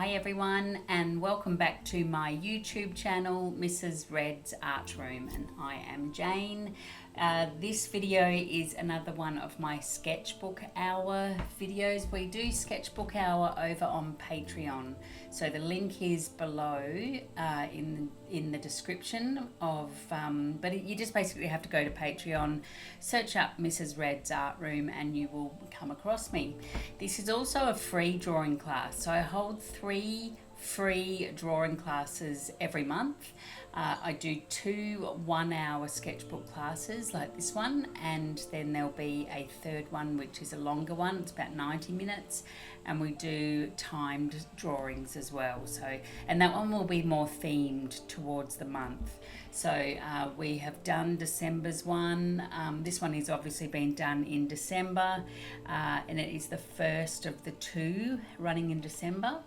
Hi everyone, and welcome back to my YouTube channel, Mrs. Red's Art Room, and I am Jane. This video is another one of my sketchbook hour videos. We do sketchbook hour over on Patreon, so the link is below in the description of. You just basically have to go to Patreon, search up Mrs. Red's Art Room, and you will come across me. This is also a free drawing class, so I hold 3 free drawing classes every month. I do 2 1-hour sketchbook classes like this one, and then there'll be a third one which is a longer one. It's about 90 minutes, and we do timed drawings as well. So, and that one will be more themed towards the month. So we have done December's one. This one is obviously being done in December, and it is the first of the 2 running in December.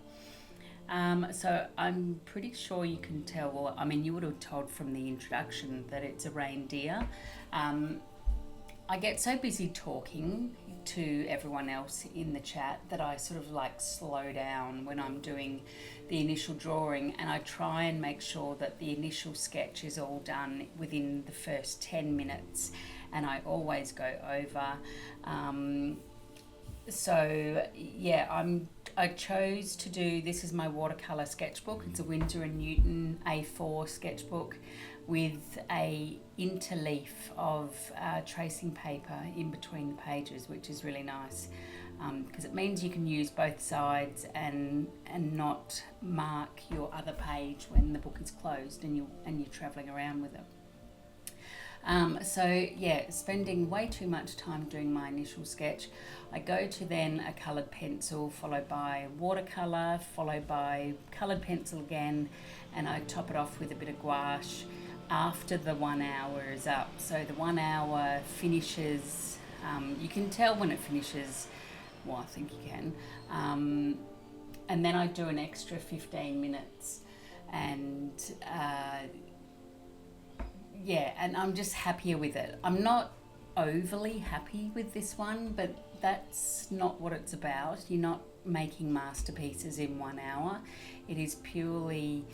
So I'm pretty sure you can tell, well, I mean, you would have told from the introduction that it's a reindeer. I get so busy talking to everyone else in the chat that I sort of like slow down when I'm doing the initial drawing, and I try and make sure that the initial sketch is all done within the first 10 minutes, and I always go over. So yeah, I chose to do, this is my watercolour sketchbook. It's a Winsor & Newton A4 sketchbook with a interleaf of tracing paper in between the pages, which is really nice because it means you can use both sides and not mark your other page when the book is closed and you're travelling around with it. So yeah, spending way too much time doing my initial sketch. I go to then a coloured pencil, followed by watercolour, followed by coloured pencil again, and I top it off with a bit of gouache after the 1 hour is up. So the 1 hour finishes, you can tell when it finishes, well, I think you can, and then I do an extra 15 minutes, and yeah, and I'm just happier with it. I'm not overly happy with this one, but that's not what it's about. You're not making masterpieces in 1 hour. It is purely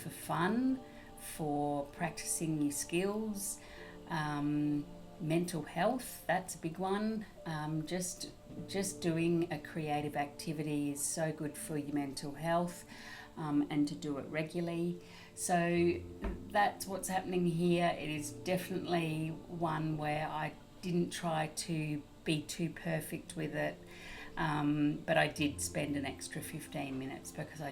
for fun, for practicing your skills, mental health, that's a big one. Just doing a creative activity is so good for your mental health, and to do it regularly. So that's what's happening here. It is definitely one where I didn't try to be too perfect with it, but I did spend an extra 15 minutes because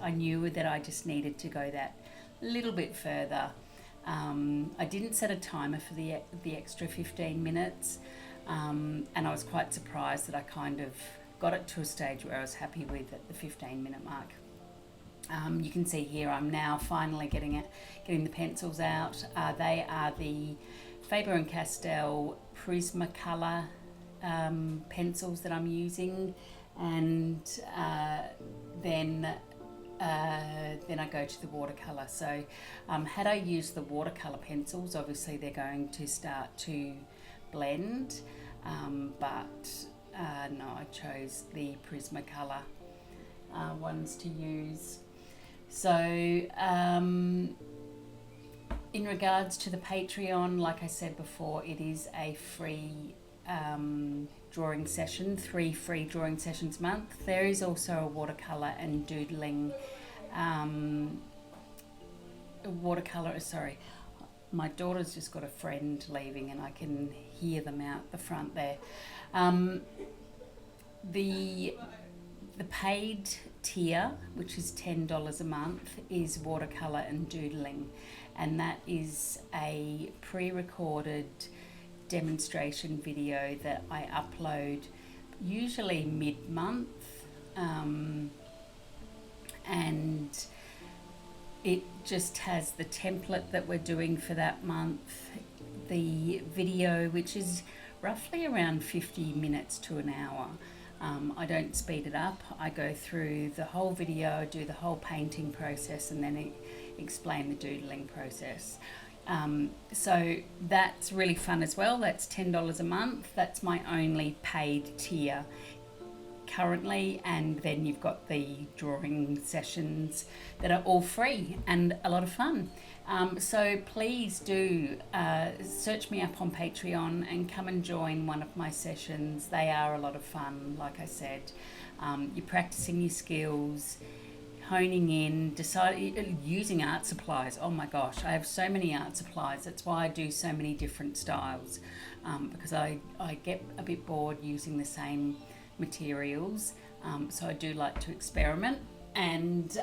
I knew that I just needed to go that little bit further. I didn't set a timer for the extra 15 minutes, and I was quite surprised that I kind of got it to a stage where I was happy with at the 15-minute mark. You can see here I'm now finally getting the pencils out. They are the Faber-Castell Prismacolor pencils that I'm using, and then I go to the watercolour. So had I used the watercolour pencils, obviously they're going to start to blend, but no, I chose the Prismacolor ones to use. So in regards to the Patreon, like I said before, it is a free drawing session, 3 free drawing sessions a month. There is also a watercolour and doodling sorry, my daughter's just got a friend leaving and I can hear them out the front there. The paid tier, which is $10 a month, is watercolour and doodling, and that is a pre-recorded demonstration video that I upload usually mid-month, and it just has the template that we're doing for that month, the video, which is roughly around 50 minutes to an hour. I don't speed it up. I go through the whole video, do the whole painting process, and then explain the doodling process. So that's really fun as well. That's $10 a month. That's my only paid tier. currently, and then you've got the drawing sessions that are all free and a lot of fun. So please do search me up on Patreon and come and join one of my sessions. They are a lot of fun, like I said. You're practicing your skills, honing in, using art supplies. Oh my gosh, I have so many art supplies. That's why I do so many different styles, because I get a bit bored using the same materials. So I do like to experiment, and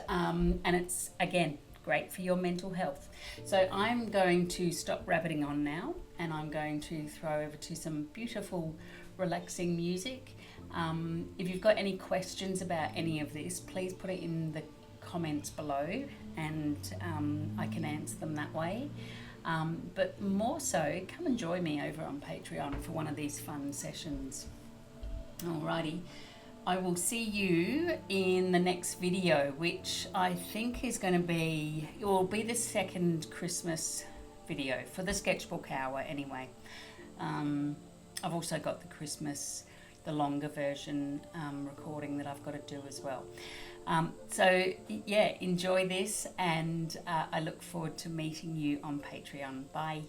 it's, again, great for your mental health. So I'm going to stop rabbiting on now, and I'm going to throw over to some beautiful, relaxing music. If you've got any questions about any of this, please put it in the comments below, and I can answer them that way. But more so, come and join me over on Patreon for one of these fun sessions. Alrighty, I will see you in the next video, which I think is going to be, it will be the second Christmas video for the sketchbook hour anyway. I've also got the longer version recording that I've got to do as well. So yeah, enjoy this, and I look forward to meeting you on Patreon. Bye.